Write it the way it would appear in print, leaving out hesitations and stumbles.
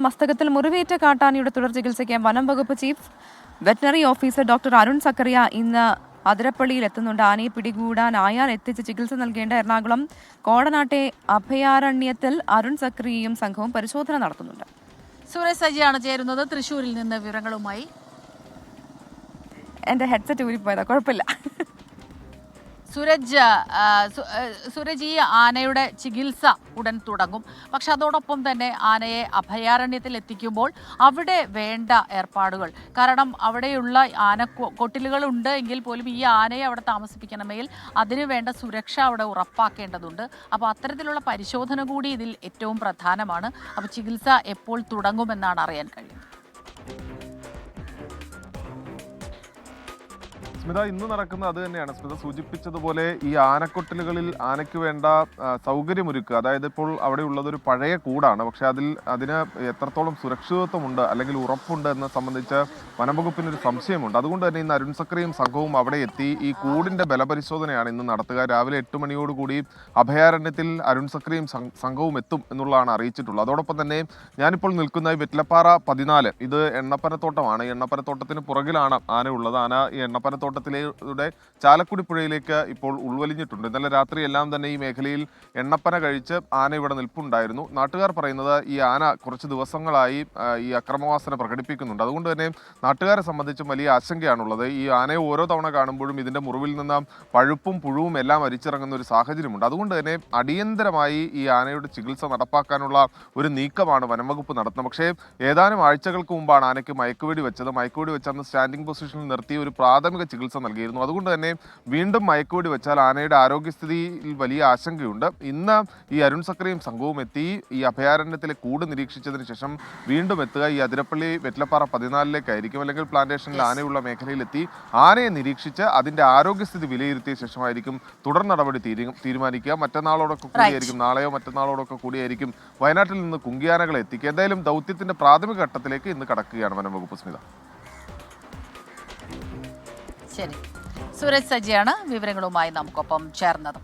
മസ്തകത്തിൽ മുറിവേറ്റ കാട്ടാനയുടെ തുടർ ചികിത്സയ്ക്ക് വനം വകുപ്പ് chief veterinary officer doctor Arun Zachariah ഇന്ന് അതിരപ്പള്ളിയിൽ എത്തുന്നുണ്ട്. ആനയെ പിടികൂടാനായാൽ എത്തിച്ച് ചികിത്സ നൽകേണ്ട എറണാകുളം കോടനാട്ടെ അഭയാരണ്യത്തിൽ അരുൺ സക്കറിയയും സംഘവും പരിശോധന നടത്തുന്നുണ്ട്. സുരേഷ് സജിയാണ് ചേരുന്നത് തൃശ്ശൂരിൽ നിന്ന് വിവരങ്ങളുമായി. എന്റെ ഹെഡ്സെറ്റ് ഊരിപ്പോയതാ, കുഴപ്പമില്ല. സൂരജ്, ഈ ആനയുടെ ചികിത്സ ഉടൻ തുടങ്ങും. പക്ഷെ അതോടൊപ്പം തന്നെ ആനയെ അഭയാരണ്യത്തിൽ എത്തിക്കുമ്പോൾ അവിടെ വേണ്ട ഏർപ്പാടുകൾ, കാരണം അവിടെയുള്ള ആന കൊട്ടിലുകളുണ്ട് എങ്കിൽ പോലും ഈ ആനയെ അവിടെ താമസിപ്പിക്കണമെങ്കിൽ അതിനു വേണ്ട സുരക്ഷ അവിടെ ഉറപ്പാക്കേണ്ടതുണ്ട്. അപ്പോൾ അത്തരത്തിലുള്ള പരിശോധന കൂടി ഇതിൽ ഏറ്റവും പ്രധാനമാണ്. അപ്പോൾ ചികിത്സ എപ്പോൾ തുടങ്ങുമെന്നാണ് അറിയാൻ കഴിയുന്നത്. സ്മിത, ഇന്ന് നടക്കുന്ന അത് തന്നെയാണ്. സ്മിത സൂചിപ്പിച്ചതുപോലെ ഈ ആനക്കൊട്ടിലുകളിൽ ആനയ്ക്ക് വേണ്ട സൗകര്യമൊരുക്കുക, അതായത് ഇപ്പോൾ അവിടെ ഉള്ളതൊരു പഴയ കൂടാണ്, പക്ഷെ അതിന് എത്രത്തോളം സുരക്ഷിതത്വമുണ്ട് അല്ലെങ്കിൽ ഉറപ്പുണ്ട് എന്ന് സംബന്ധിച്ച് വനംവകുപ്പിനൊരു സംശയമുണ്ട്. അതുകൊണ്ട് തന്നെ ഇന്ന് അരുൺ സക്കറിയും സംഘവും അവിടെ എത്തി ഈ കൂടിന്റെ ബലപരിശോധനയാണ് ഇന്ന് നടത്തുക. രാവിലെ 8 മണിയോടുകൂടി അഭയാരണ്യത്തിൽ അരുൺ സക്കറിയും സംഘവും എത്തും എന്നുള്ളതാണ് അറിയിച്ചിട്ടുള്ളത്. അതോടൊപ്പം തന്നെ ഞാനിപ്പോൾ നിൽക്കുന്ന ഈ വെറ്റിലപ്പാറ 14 ഇത് എണ്ണപ്പനത്തോട്ടമാണ്. എണ്ണപ്പനത്തോട്ടത്തിന് പുറകിലാണ് ആന ഉള്ളത്. ആന ഈ എണ്ണപ്പനത്തോട്ടത്തിലൂടെ ചാലക്കുടി പുഴയിലേക്ക് ഇപ്പോൾ ഉൾവലിഞ്ഞിട്ടുണ്ട്. ഇന്നലെ രാത്രി എല്ലാം തന്നെ ഈ മേഖലയിൽ എണ്ണപ്പന കഴിച്ച് ആന ഇവിടെ നിൽപ്പുണ്ടായിരുന്നു. നാട്ടുകാർ പറയുന്നത് ഈ ആന കുറച്ച് ദിവസങ്ങളായി ഈ അക്രമവാസന പ്രകടിപ്പിക്കുന്നുണ്ട്. അതുകൊണ്ട് തന്നെ നാട്ടുകാരെ സംബന്ധിച്ചും വലിയ ആശങ്കയാണുള്ളത്. ഈ ആനയെ ഓരോ തവണ കാണുമ്പോഴും ഇതിന്റെ മുറിവിൽ നിന്ന് പഴുപ്പും പുഴുവും എല്ലാം അരിച്ചിറങ്ങുന്ന ഒരു സാഹചര്യമുണ്ട്. അതുകൊണ്ട് തന്നെ അടിയന്തരമായി ഈ ആനയുടെ ചികിത്സ നടപ്പാക്കാനുള്ള ഒരു നീക്കമാണ് വനംവകുപ്പ് നടത്തുന്നത്. പക്ഷേ ഏതാനും ആഴ്ചകൾക്ക് മുമ്പാണ് ആനയ്ക്ക് മയക്കുവെടി വെച്ചത്. മയക്കുവെടി വെച്ച് അന്ന് സ്റ്റാൻഡിംഗ് പൊസിഷനിൽ നിർത്തി ഒരു പ്രാഥമിക ചികിത്സ നൽകിയിരുന്നു. അതുകൊണ്ട് തന്നെ വീണ്ടും മയക്കുവെടി വെച്ചാൽ ആനയുടെ ആരോഗ്യസ്ഥിതിയിൽ വലിയ ആശങ്കയുണ്ട്. ഇന്ന് ഈ അരുൺ സക്കറിയും സംഘവും എത്തി ഈ അഭയാരണ്യത്തിലെ കൂട് നിരീക്ഷിച്ചതിന് ശേഷം വീണ്ടും എത്തുക ഈ അതിരപ്പള്ളി വെറ്റിലപ്പാറ 14 അല്ലെങ്കിൽ പ്ലാന്റേഷനിൽ ആനയുള്ള മേഖലയിലെത്തി ആനയെ നിരീക്ഷിച്ച് അതിന്റെ ആരോഗ്യസ്ഥിതി വിലയിരുത്തിയ ശേഷമായിരിക്കും തുടർ നടപടി തീരുമാനിക്കുക. മറ്റന്നാളോടൊക്കെ കൂടിയായിരിക്കും, നാളെയോ മറ്റന്നാളോടൊക്കെ കൂടിയായിരിക്കും വയനാട്ടിൽ നിന്ന് കുങ്കിയാനകളെ എത്തിക്കുക. എന്തായാലും ദൗത്യത്തിന്റെ പ്രാഥമിക ഘട്ടത്തിലേക്ക് ഇന്ന് കടക്കുകയാണ് വനംവകുപ്പ്. സ്മിത, ശരി. സുരേഷ് സജിയാണ് വിവരങ്ങളുമായി നമുക്കൊപ്പം ചേർന്നത്.